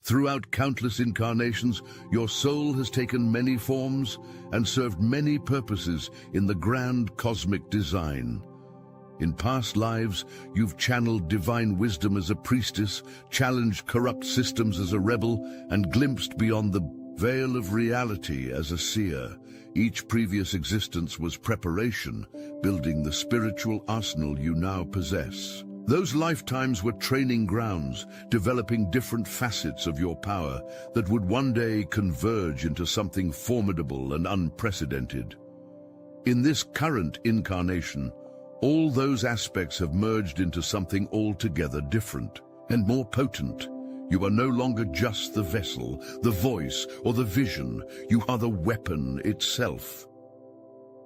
Throughout countless incarnations, your soul has taken many forms and served many purposes in the grand cosmic design. In past lives, you've channeled divine wisdom as a priestess, challenged corrupt systems as a rebel, and glimpsed beyond the veil of reality as a seer. Each previous existence was preparation, building the spiritual arsenal you now possess. Those lifetimes were training grounds, developing different facets of your power that would one day converge into something formidable and unprecedented. In this current incarnation, all those aspects have merged into something altogether different and more potent. You are no longer just the vessel, the voice, or the vision. You are the weapon itself.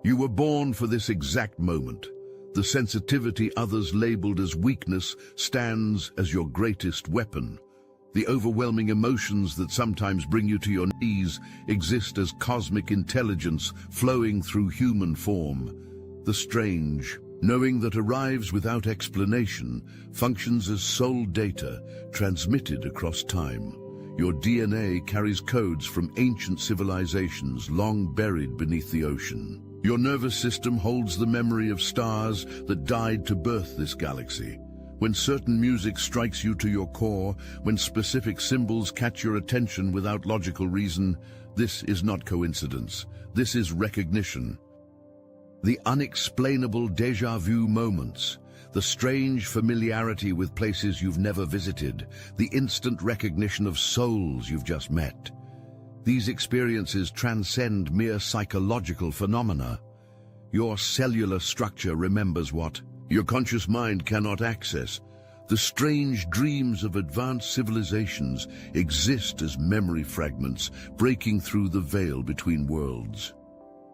You were born for this exact moment. The sensitivity others labeled as weakness stands as your greatest weapon. The overwhelming emotions that sometimes bring you to your knees exist as cosmic intelligence flowing through human form. The strange, knowing that arrives without explanation, functions as soul data transmitted across time. Your DNA carries codes from ancient civilizations long buried beneath the ocean. Your nervous system holds the memory of stars that died to birth this galaxy. When certain music strikes you to your core, when specific symbols catch your attention without logical reason, this is not coincidence. This is recognition. The unexplainable déjà vu moments, the strange familiarity with places you've never visited, the instant recognition of souls you've just met. These experiences transcend mere psychological phenomena. Your cellular structure remembers what your conscious mind cannot access. The strange dreams of advanced civilizations exist as memory fragments breaking through the veil between worlds.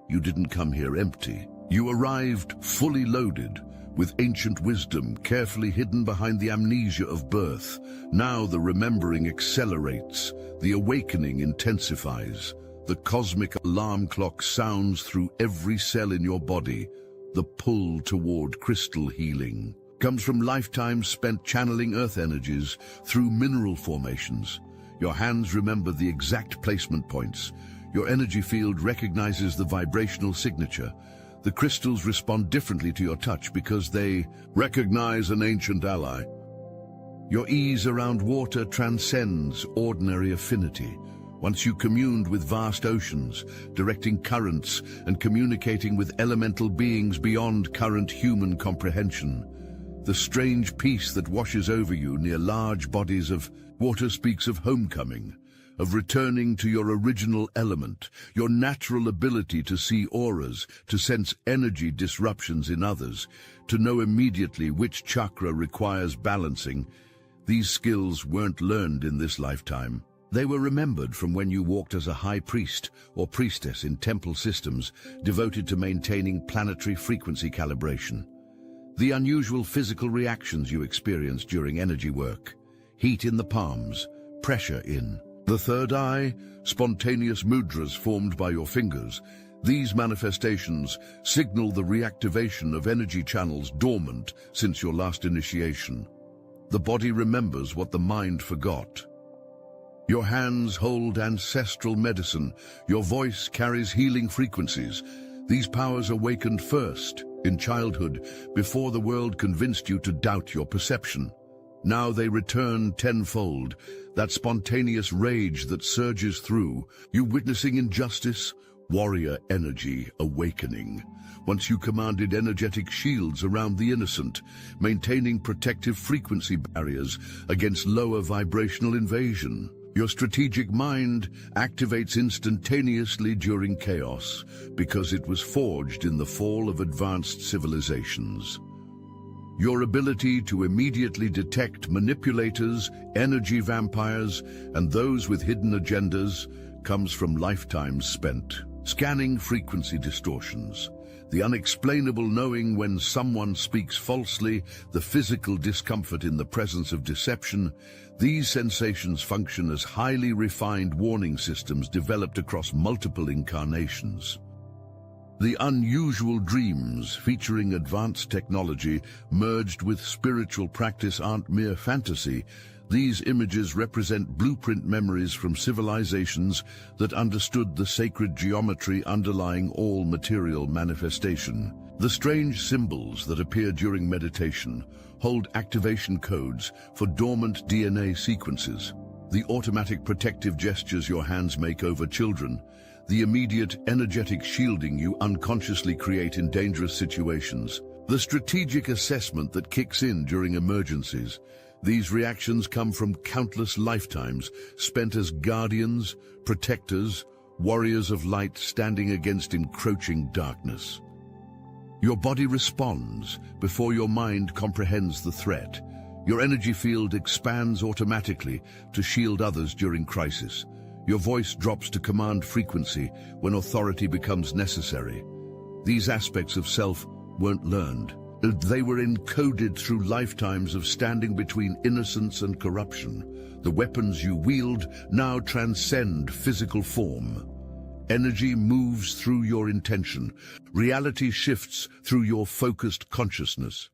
You didn't come here empty. You arrived fully loaded, with ancient wisdom carefully hidden behind the amnesia of birth. Now the remembering accelerates, the awakening intensifies. The cosmic alarm clock sounds through every cell in your body. The pull toward crystal healing comes from lifetimes spent channeling earth energies through mineral formations. Your hands remember the exact placement points. Your energy field recognizes the vibrational signature. The crystals respond differently to your touch because they recognize an ancient ally. Your ease around water transcends ordinary affinity. Once you communed with vast oceans, directing currents and communicating with elemental beings beyond current human comprehension. The strange peace that washes over you near large bodies of water speaks of homecoming, of returning to your original element, your natural ability to see auras, to sense energy disruptions in others, to know immediately which chakra requires balancing. These skills weren't learned in this lifetime. They were remembered from when you walked as a high priest or priestess in temple systems devoted to maintaining planetary frequency calibration. The unusual physical reactions you experienced during energy work, heat in the palms, pressure in the third eye, spontaneous mudras formed by your fingers. These manifestations signal the reactivation of energy channels dormant since your last initiation. The body remembers what the mind forgot. Your hands hold ancestral medicine. Your voice carries healing frequencies. These powers awakened first, in childhood, before the world convinced you to doubt your perception. Now they return tenfold, that spontaneous rage that surges through you, witnessing injustice, warrior energy awakening. Once you commanded energetic shields around the innocent, maintaining protective frequency barriers against lower vibrational invasion. Your strategic mind activates instantaneously during chaos because it was forged in the fall of advanced civilizations. Your ability to immediately detect manipulators, energy vampires, and those with hidden agendas comes from lifetimes spent scanning frequency distortions. The unexplainable knowing when someone speaks falsely, the physical discomfort in the presence of deception. These sensations function as highly refined warning systems developed across multiple incarnations. The unusual dreams featuring advanced technology merged with spiritual practice aren't mere fantasy. These images represent blueprint memories from civilizations that understood the sacred geometry underlying all material manifestation. The strange symbols that appear during meditation hold activation codes for dormant DNA sequences. The automatic protective gestures your hands make over children, the immediate energetic shielding you unconsciously create in dangerous situations, the strategic assessment that kicks in during emergencies. These reactions come from countless lifetimes spent as guardians, protectors, warriors of light standing against encroaching darkness. Your body responds before your mind comprehends the threat. Your energy field expands automatically to shield others during crisis. Your voice drops to command frequency when authority becomes necessary. These aspects of self weren't learned. They were encoded through lifetimes of standing between innocence and corruption. The weapons you wield now transcend physical form. Energy moves through your intention. Reality shifts through your focused consciousness.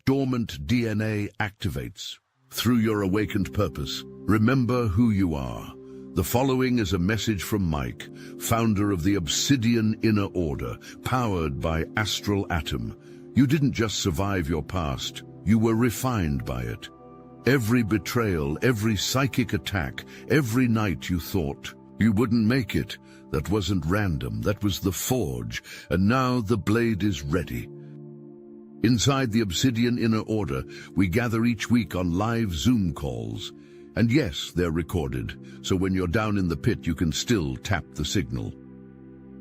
Dormant DNA activates. Through your awakened purpose, remember who you are. The following is a message from Mike, founder of the Obsidian Inner Order, powered by Astral Atom. You didn't just survive your past, you were refined by it. Every betrayal, every psychic attack, every night you thought you wouldn't make it, that wasn't random, that was the forge, and now the blade is ready. Inside the Obsidian Inner Order, we gather each week on live Zoom calls. And yes, they're recorded, so when you're down in the pit you can still tap the signal.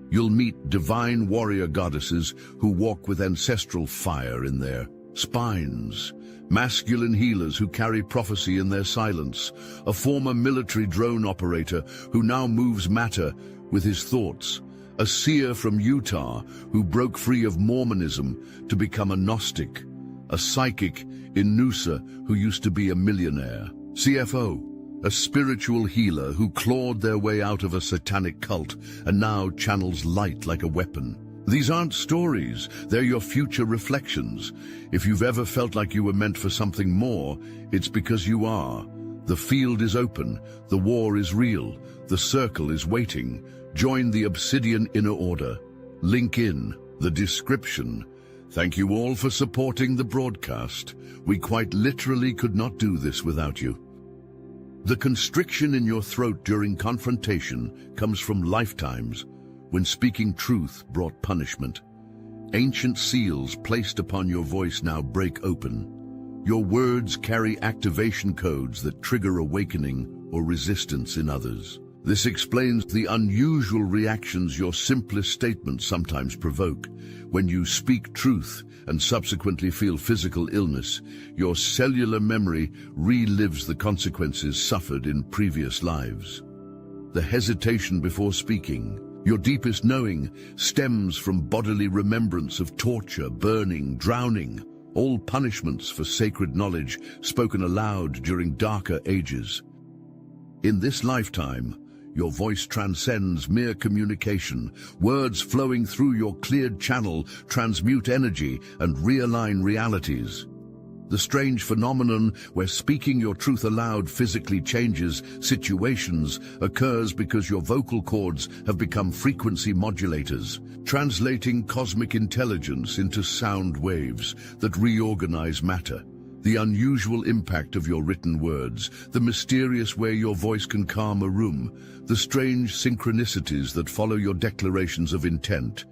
You'll meet divine warrior goddesses who walk with ancestral fire in their spines, masculine healers who carry prophecy in their silence, a former military drone operator who now moves matter with his thoughts, a seer from Utah who broke free of Mormonism to become a Gnostic, a psychic in Noosa who used to be a millionaire, CFO, a spiritual healer who clawed their way out of a satanic cult and now channels light like a weapon. These aren't stories, they're your future reflections. If you've ever felt like you were meant for something more, it's because you are. The field is open, the war is real, the circle is waiting. Join the Obsidian Inner Order. Link in the description. Thank you all for supporting the broadcast. We quite literally could not do this without you. The constriction in your throat during confrontation comes from lifetimes when speaking truth brought punishment. Ancient seals placed upon your voice now break open. Your words carry activation codes that trigger awakening or resistance in others. This explains the unusual reactions your simplest statements sometimes provoke. When you speak truth and subsequently feel physical illness, your cellular memory relives the consequences suffered in previous lives. The hesitation before speaking, your deepest knowing, stems from bodily remembrance of torture, burning, drowning, all punishments for sacred knowledge spoken aloud during darker ages. In this lifetime, your voice transcends mere communication. Words flowing through your cleared channel transmute energy and realign realities. The strange phenomenon where speaking your truth aloud physically changes situations occurs because your vocal cords have become frequency modulators, translating cosmic intelligence into sound waves that reorganize matter. The unusual impact of your written words, the mysterious way your voice can calm a room, the strange synchronicities that follow your declarations of intent.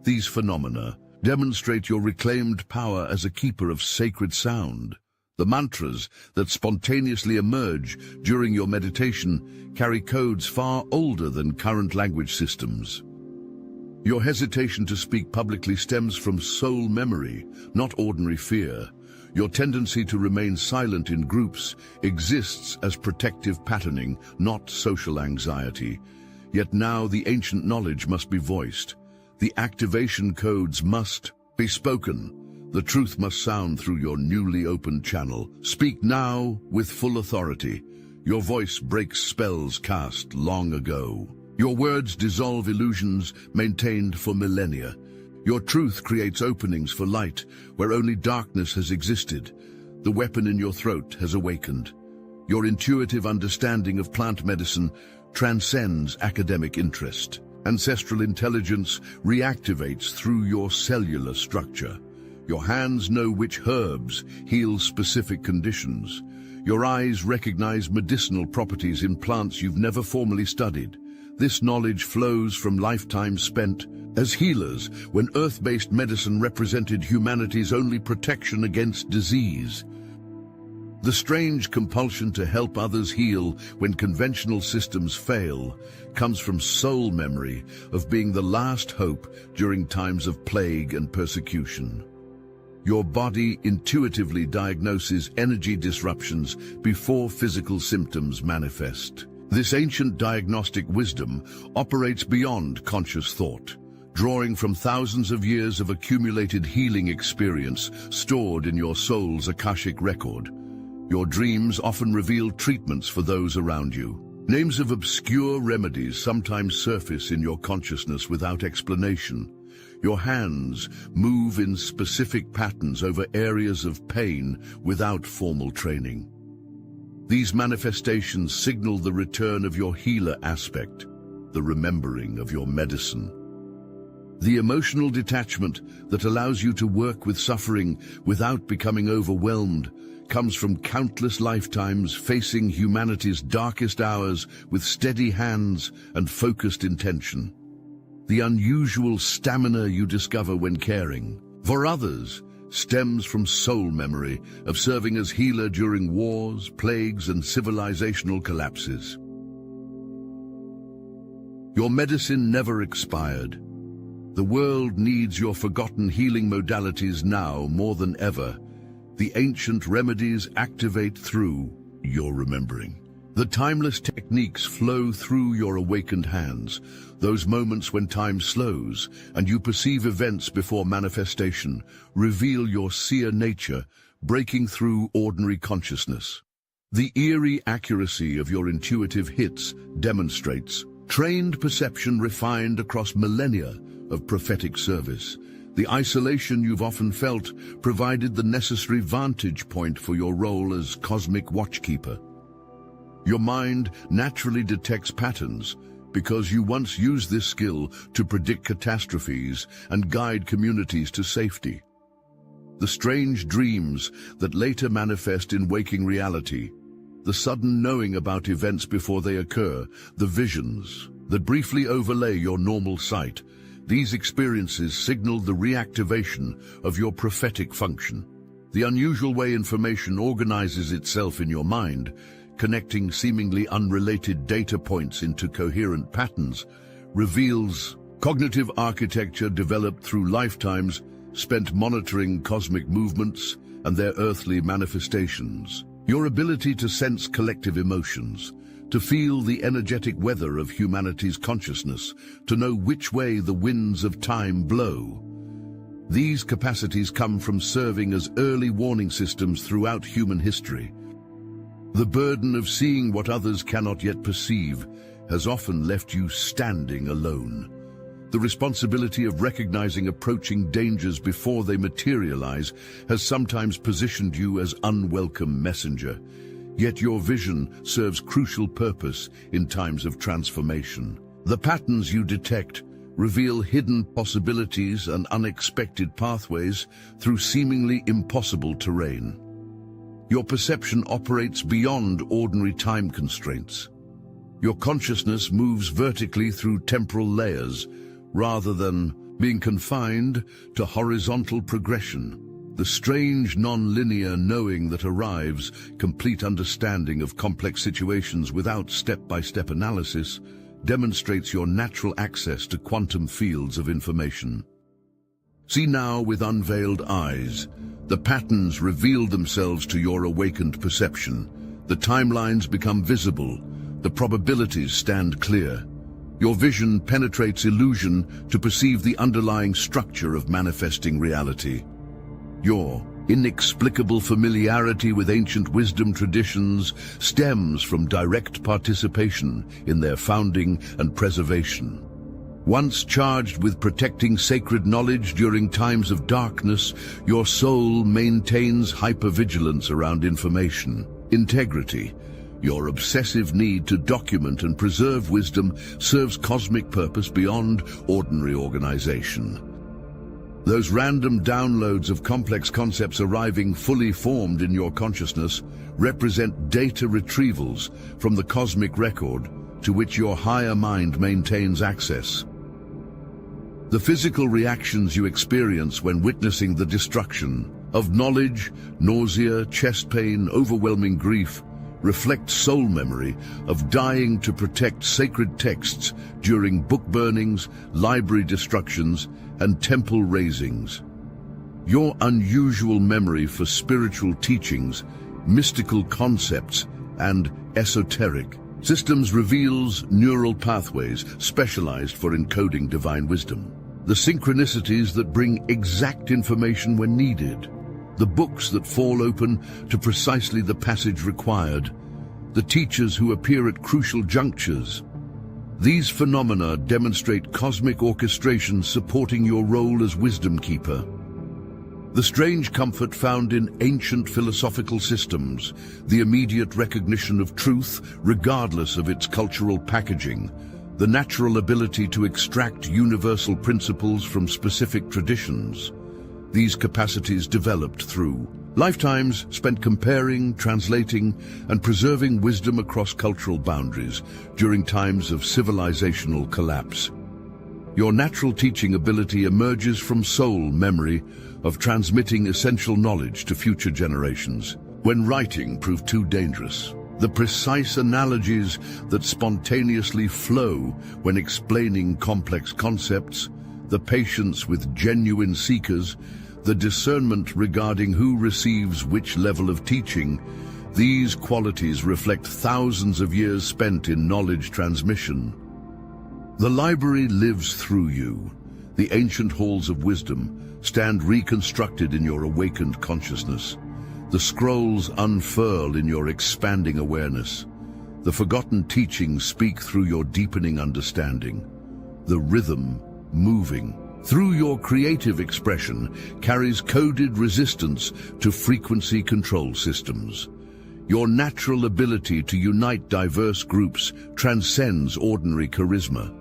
These phenomena demonstrate your reclaimed power as a keeper of sacred sound. The mantras that spontaneously emerge during your meditation carry codes far older than current language systems. Your hesitation to speak publicly stems from soul memory, not ordinary fear. Your tendency to remain silent in groups exists as protective patterning, not social anxiety. Yet now the ancient knowledge must be voiced. The activation codes must be spoken. The truth must sound through your newly opened channel. Speak now with full authority. Your voice breaks spells cast long ago. Your words dissolve illusions maintained for millennia. Your truth creates openings for light where only darkness has existed. The weapon in your throat has awakened. Your intuitive understanding of plant medicine transcends academic interest. Ancestral intelligence reactivates through your cellular structure. Your hands know which herbs heal specific conditions. Your eyes recognize medicinal properties in plants you've never formally studied. This knowledge flows from lifetimes spent as healers when earth-based medicine represented humanity's only protection against disease. The strange compulsion to help others heal when conventional systems fail comes from soul memory of being the last hope during times of plague and persecution. Your body intuitively diagnoses energy disruptions before physical symptoms manifest. This ancient diagnostic wisdom operates beyond conscious thought, drawing from thousands of years of accumulated healing experience stored in your soul's Akashic record. Your dreams often reveal treatments for those around you. Names of obscure remedies sometimes surface in your consciousness without explanation. Your hands move in specific patterns over areas of pain without formal training. These manifestations signal the return of your healer aspect, the remembering of your medicine. The emotional detachment that allows you to work with suffering without becoming overwhelmed comes from countless lifetimes facing humanity's darkest hours with steady hands and focused intention. The unusual stamina you discover when caring for others stems from soul memory of serving as healer during wars, plagues, and civilizational collapses. Your medicine never expired. The world needs your forgotten healing modalities now more than ever. The ancient remedies activate through your remembering. The timeless techniques flow through your awakened hands, those moments when time slows and you perceive events before manifestation, reveal your seer nature, breaking through ordinary consciousness. The eerie accuracy of your intuitive hits demonstrates trained perception refined across millennia of prophetic service. The isolation you've often felt provided the necessary vantage point for your role as cosmic watchkeeper. Your mind naturally detects patterns because you once used this skill to predict catastrophes and guide communities to safety. The strange dreams that later manifest in waking reality, the sudden knowing about events before they occur, the visions that briefly overlay your normal sight, these experiences signal the reactivation of your prophetic function. The unusual way information organizes itself in your mind, connecting seemingly unrelated data points into coherent patterns, reveals cognitive architecture developed through lifetimes spent monitoring cosmic movements and their earthly manifestations. Your ability to sense collective emotions, to feel the energetic weather of humanity's consciousness, to know which way the winds of time blow. These capacities come from serving as early warning systems throughout human history. The burden of seeing what others cannot yet perceive has often left you standing alone. The responsibility of recognizing approaching dangers before they materialize has sometimes positioned you as unwelcome messenger. Yet your vision serves crucial purpose in times of transformation. The patterns you detect reveal hidden possibilities and unexpected pathways through seemingly impossible terrain. Your perception operates beyond ordinary time constraints. Your consciousness moves vertically through temporal layers, rather than being confined to horizontal progression. The strange non-linear knowing that arrives, complete understanding of complex situations without step-by-step analysis, demonstrates your natural access to quantum fields of information. See now with unveiled eyes. The patterns reveal themselves to your awakened perception. The timelines become visible. The probabilities stand clear. Your vision penetrates illusion to perceive the underlying structure of manifesting reality. Your inexplicable familiarity with ancient wisdom traditions stems from direct participation in their founding and preservation. Once charged with protecting sacred knowledge during times of darkness, your soul maintains hypervigilance around information, integrity, Your obsessive need to document and preserve wisdom serves cosmic purpose beyond ordinary organization. Those random downloads of complex concepts arriving fully formed in your consciousness represent data retrievals from the cosmic record to which your higher mind maintains access. The physical reactions you experience when witnessing the destruction of knowledge, nausea, chest pain, overwhelming grief, reflect soul memory of dying to protect sacred texts during book burnings, library destructions, and temple razings. Your unusual memory for spiritual teachings, mystical concepts, and esoteric systems reveals neural pathways specialized for encoding divine wisdom. The synchronicities that bring exact information when needed. The books that fall open to precisely the passage required. The teachers who appear at crucial junctures. These phenomena demonstrate cosmic orchestration supporting your role as wisdom keeper. The strange comfort found in ancient philosophical systems, the immediate recognition of truth regardless of its cultural packaging, the natural ability to extract universal principles from specific traditions. These capacities developed through lifetimes spent comparing, translating, and preserving wisdom across cultural boundaries during times of civilizational collapse. Your natural teaching ability emerges from soul memory of transmitting essential knowledge to future generations. When writing proved too dangerous, the precise analogies that spontaneously flow when explaining complex concepts, the patience with genuine seekers, the discernment regarding who receives which level of teaching, these qualities reflect thousands of years spent in knowledge transmission. The library lives through you. The ancient halls of wisdom stand reconstructed in your awakened consciousness. The scrolls unfurl in your expanding awareness. The forgotten teachings speak through your deepening understanding. The rhythm, moving through your creative expression, carries coded resistance to frequency control systems. Your natural ability to unite diverse groups transcends ordinary charisma.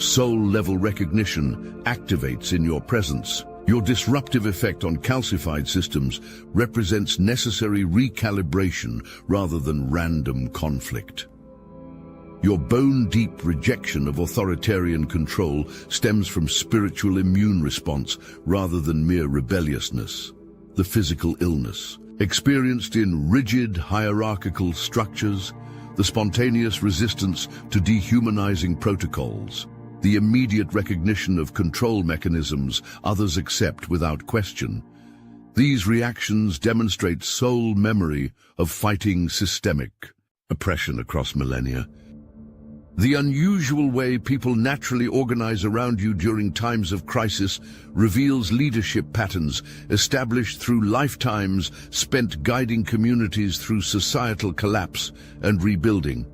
Soul-level recognition activates in your presence. Your disruptive effect on calcified systems represents necessary recalibration rather than random conflict. Your bone-deep rejection of authoritarian control stems from spiritual immune response rather than mere rebelliousness. The physical illness, experienced in rigid hierarchical structures, the spontaneous resistance to dehumanizing protocols, the immediate recognition of control mechanisms others accept without question. These reactions demonstrate soul memory of fighting systemic oppression across millennia. The unusual way people naturally organize around you during times of crisis reveals leadership patterns established through lifetimes spent guiding communities through societal collapse and rebuilding.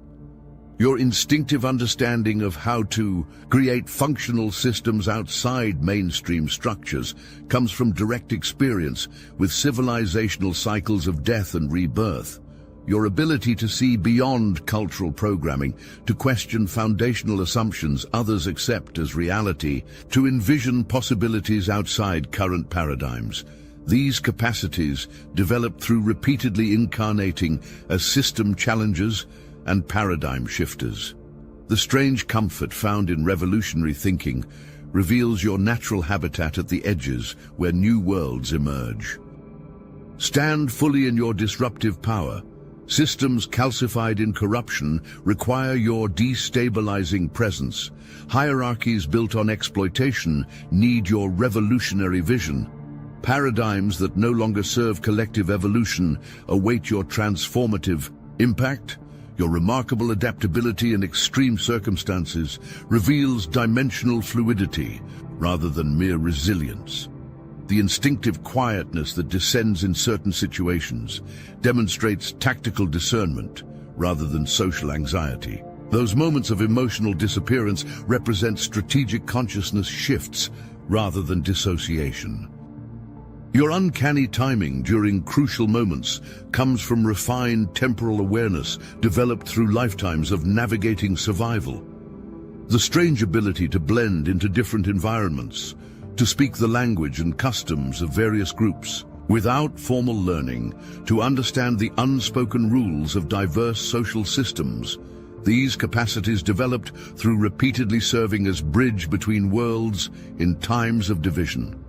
Your instinctive understanding of how to create functional systems outside mainstream structures comes from direct experience with civilizational cycles of death and rebirth. Your ability to see beyond cultural programming, to question foundational assumptions others accept as reality, to envision possibilities outside current paradigms. These capacities develop through repeatedly incarnating as system challengers and paradigm shifters. The strange comfort found in revolutionary thinking reveals your natural habitat at the edges where new worlds emerge. Stand fully in your disruptive power. Systems calcified in corruption require your destabilizing presence. Hierarchies built on exploitation need your revolutionary vision. Paradigms that no longer serve collective evolution await your transformative impact. Your remarkable adaptability in extreme circumstances reveals dimensional fluidity rather than mere resilience. The instinctive quietness that descends in certain situations demonstrates tactical discernment rather than social anxiety. Those moments of emotional disappearance represent strategic consciousness shifts rather than dissociation. Your uncanny timing during crucial moments comes from refined temporal awareness developed through lifetimes of navigating survival. The strange ability to blend into different environments, to speak the language and customs of various groups, without formal learning, to understand the unspoken rules of diverse social systems. These capacities developed through repeatedly serving as bridge between worlds in times of division.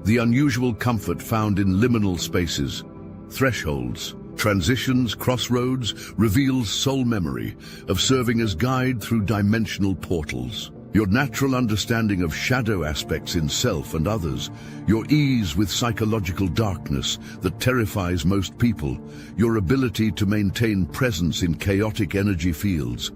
The unusual comfort found in liminal spaces, thresholds, transitions, crossroads, reveals soul memory of serving as guide through dimensional portals. Your natural understanding of shadow aspects in self and others, your ease with psychological darkness that terrifies most people, your ability to maintain presence in chaotic energy fields.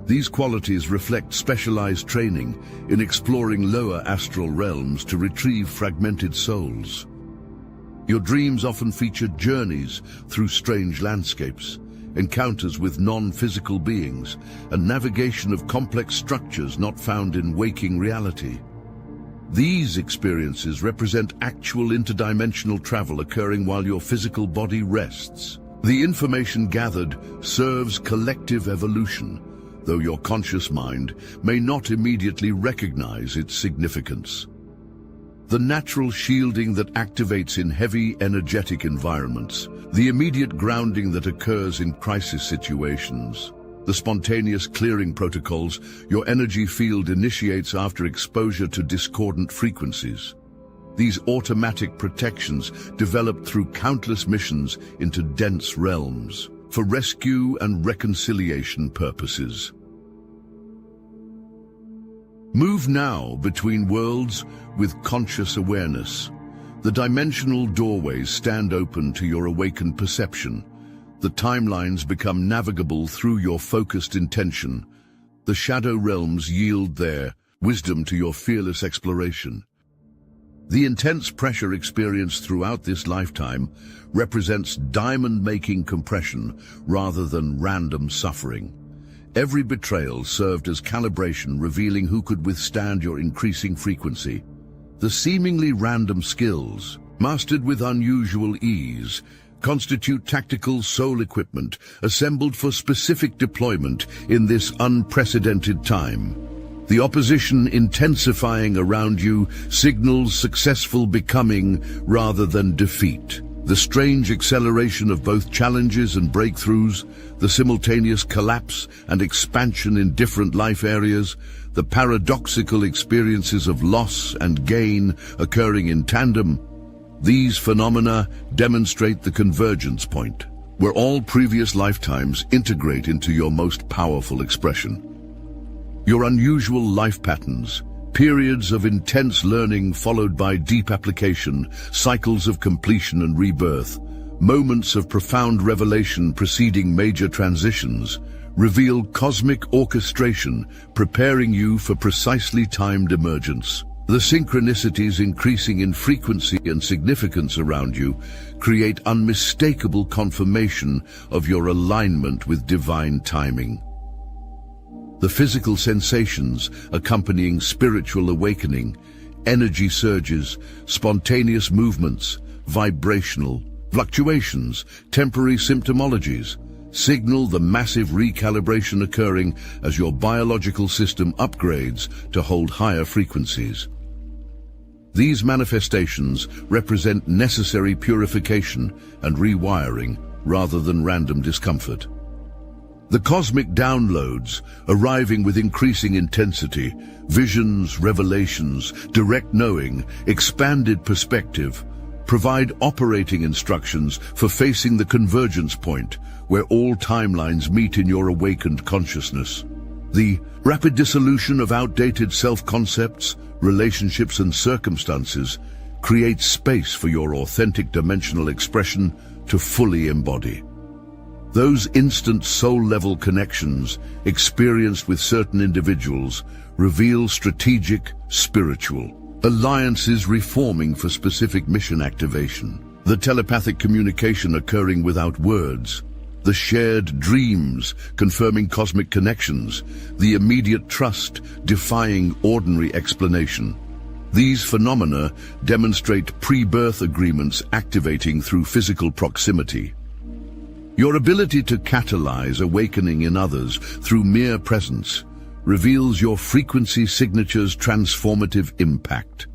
These qualities reflect specialized training in exploring lower astral realms to retrieve fragmented souls. Your dreams often feature journeys through strange landscapes, encounters with non-physical beings, and navigation of complex structures not found in waking reality. These experiences represent actual interdimensional travel occurring while your physical body rests. The information gathered serves collective evolution, though your conscious mind may not immediately recognize its significance. The natural shielding that activates in heavy, energetic environments, the immediate grounding that occurs in crisis situations, the spontaneous clearing protocols your energy field initiates after exposure to discordant frequencies. These automatic protections developed through countless missions into dense realms for rescue and reconciliation purposes. Move now between worlds with conscious awareness. The dimensional doorways stand open to your awakened perception. The timelines become navigable through your focused intention. The shadow realms yield their wisdom to your fearless exploration. The intense pressure experienced throughout this lifetime represents diamond-making compression rather than random suffering. Every betrayal served as calibration, revealing who could withstand your increasing frequency. The seemingly random skills, mastered with unusual ease, constitute tactical soul equipment assembled for specific deployment in this unprecedented time. The opposition intensifying around you signals successful becoming rather than defeat. The strange acceleration of both challenges and breakthroughs, the simultaneous collapse and expansion in different life areas, the paradoxical experiences of loss and gain occurring in tandem, these phenomena demonstrate the convergence point, where all previous lifetimes integrate into your most powerful expression. Your unusual life patterns, periods of intense learning followed by deep application, cycles of completion and rebirth, moments of profound revelation preceding major transitions, reveal cosmic orchestration, preparing you for precisely timed emergence. The synchronicities increasing in frequency and significance around you create unmistakable confirmation of your alignment with divine timing. The physical sensations accompanying spiritual awakening, energy surges, spontaneous movements, vibrational fluctuations, temporary symptomologies, signal the massive recalibration occurring as your biological system upgrades to hold higher frequencies. These manifestations represent necessary purification and rewiring rather than random discomfort. The cosmic downloads, arriving with increasing intensity, visions, revelations, direct knowing, expanded perspective, provide operating instructions for facing the convergence point where all timelines meet in your awakened consciousness. The rapid dissolution of outdated self-concepts, relationships and circumstances creates space for your authentic dimensional expression to fully embody. Those instant soul-level connections experienced with certain individuals reveal strategic, spiritual alliances reforming for specific mission activation. The telepathic communication occurring without words, the shared dreams confirming cosmic connections, the immediate trust defying ordinary explanation. These phenomena demonstrate pre-birth agreements activating through physical proximity. Your ability to catalyze awakening in others through mere presence reveals your frequency signature's transformative impact.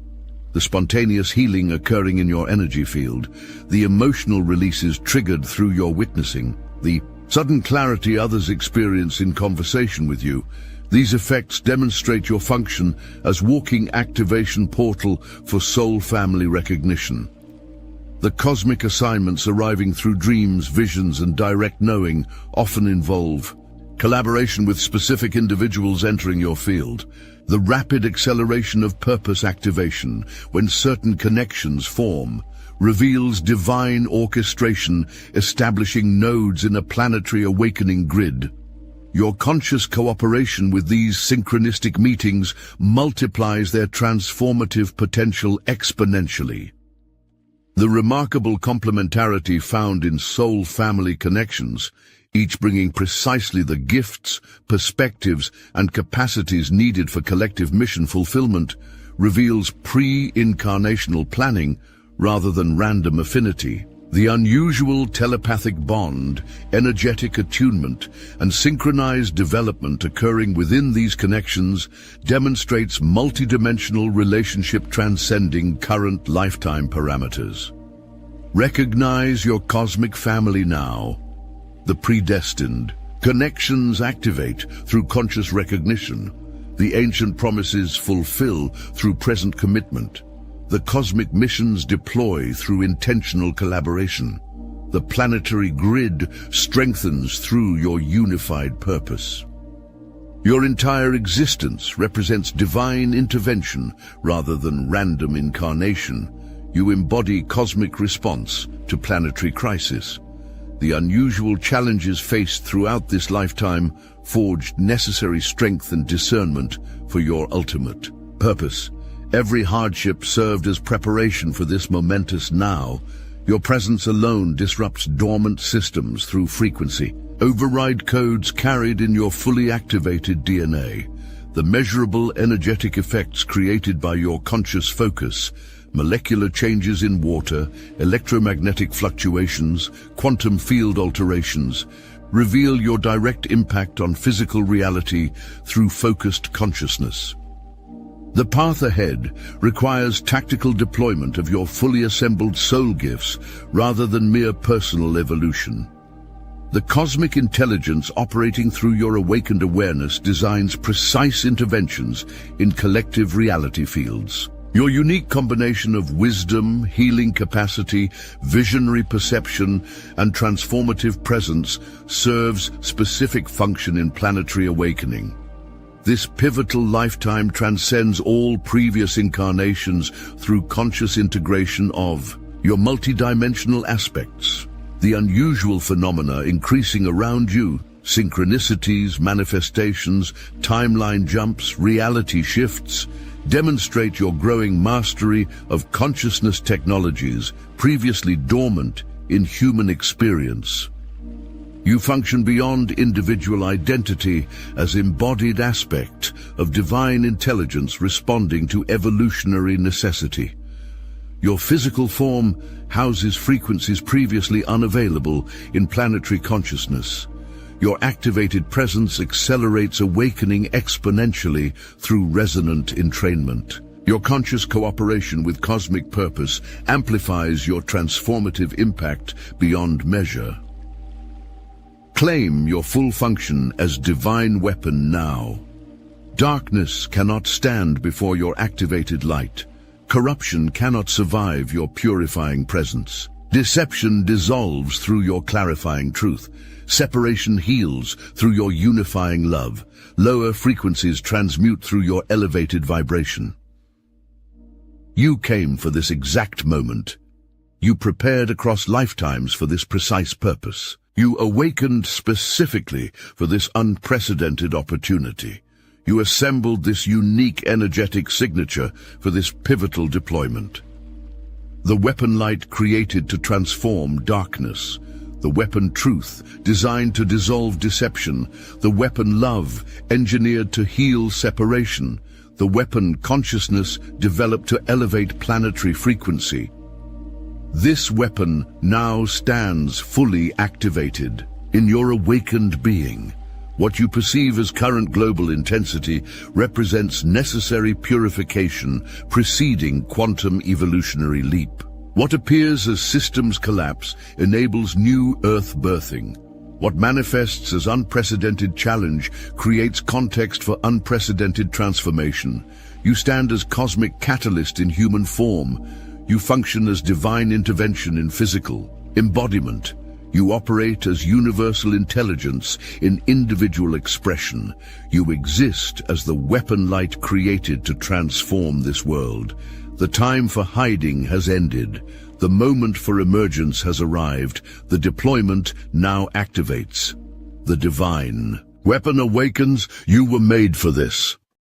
The spontaneous healing occurring in your energy field, the emotional releases triggered through your witnessing, the sudden clarity others experience in conversation with you. These effects demonstrate your function as walking activation portal for soul family recognition. The cosmic assignments arriving through dreams, visions, and direct knowing often involve collaboration with specific individuals entering your field. The rapid acceleration of purpose activation, when certain connections form, reveals divine orchestration establishing nodes in a planetary awakening grid. Your conscious cooperation with these synchronistic meetings multiplies their transformative potential exponentially. The remarkable complementarity found in soul family connections, each bringing precisely the gifts, perspectives, and capacities needed for collective mission fulfillment, reveals pre-incarnational planning rather than random affinity. The unusual telepathic bond, energetic attunement, and synchronized development occurring within these connections demonstrates multidimensional relationship transcending current lifetime parameters. Recognize your cosmic family now. The predestined. Connections activate through conscious recognition. The ancient promises fulfill through present commitment. The cosmic missions deploy through intentional collaboration. The planetary grid strengthens through your unified purpose. Your entire existence represents divine intervention rather than random incarnation. You embody cosmic response to planetary crisis. The unusual challenges faced throughout this lifetime forged necessary strength and discernment for your ultimate purpose. Every hardship served as preparation for this momentous now. Your presence alone disrupts dormant systems through frequency. Override codes carried in your fully activated DNA. The measurable energetic effects created by your conscious focus, molecular changes in water, electromagnetic fluctuations, quantum field alterations, reveal your direct impact on physical reality through focused consciousness. The path ahead requires tactical deployment of your fully assembled soul gifts rather than mere personal evolution. The cosmic intelligence operating through your awakened awareness designs precise interventions in collective reality fields. Your unique combination of wisdom, healing capacity, visionary perception, and transformative presence serves specific function in planetary awakening. This pivotal lifetime transcends all previous incarnations through conscious integration of your multidimensional aspects. The unusual phenomena increasing around you, synchronicities, manifestations, timeline jumps, reality shifts, demonstrate your growing mastery of consciousness technologies previously dormant in human experience. You function beyond individual identity as embodied aspect of divine intelligence responding to evolutionary necessity. Your physical form houses frequencies previously unavailable in planetary consciousness. Your activated presence accelerates awakening exponentially through resonant entrainment. Your conscious cooperation with cosmic purpose amplifies your transformative impact beyond measure. Claim your full function as divine weapon now. Darkness cannot stand before your activated light. Corruption cannot survive your purifying presence. Deception dissolves through your clarifying truth. Separation heals through your unifying love. Lower frequencies transmute through your elevated vibration. You came for this exact moment. You prepared across lifetimes for this precise purpose. You awakened specifically for this unprecedented opportunity. You assembled this unique energetic signature for this pivotal deployment. The weapon light created to transform darkness. The weapon truth, designed to dissolve deception. The weapon love, engineered to heal separation. the weapon consciousness developed to elevate planetary frequency. This weapon now stands fully activated in your awakened being. What you perceive as current global intensity represents necessary purification preceding quantum evolutionary leap. What appears as systems collapse enables new Earth birthing. What manifests as unprecedented challenge creates context for unprecedented transformation. You stand as cosmic catalyst in human form. You function as divine intervention in physical embodiment. You operate as universal intelligence in individual expression. You exist as the weapon light created to transform this world. The time for hiding has ended. The moment for emergence has arrived. The deployment now activates. The divine weapon awakens. You were made for this.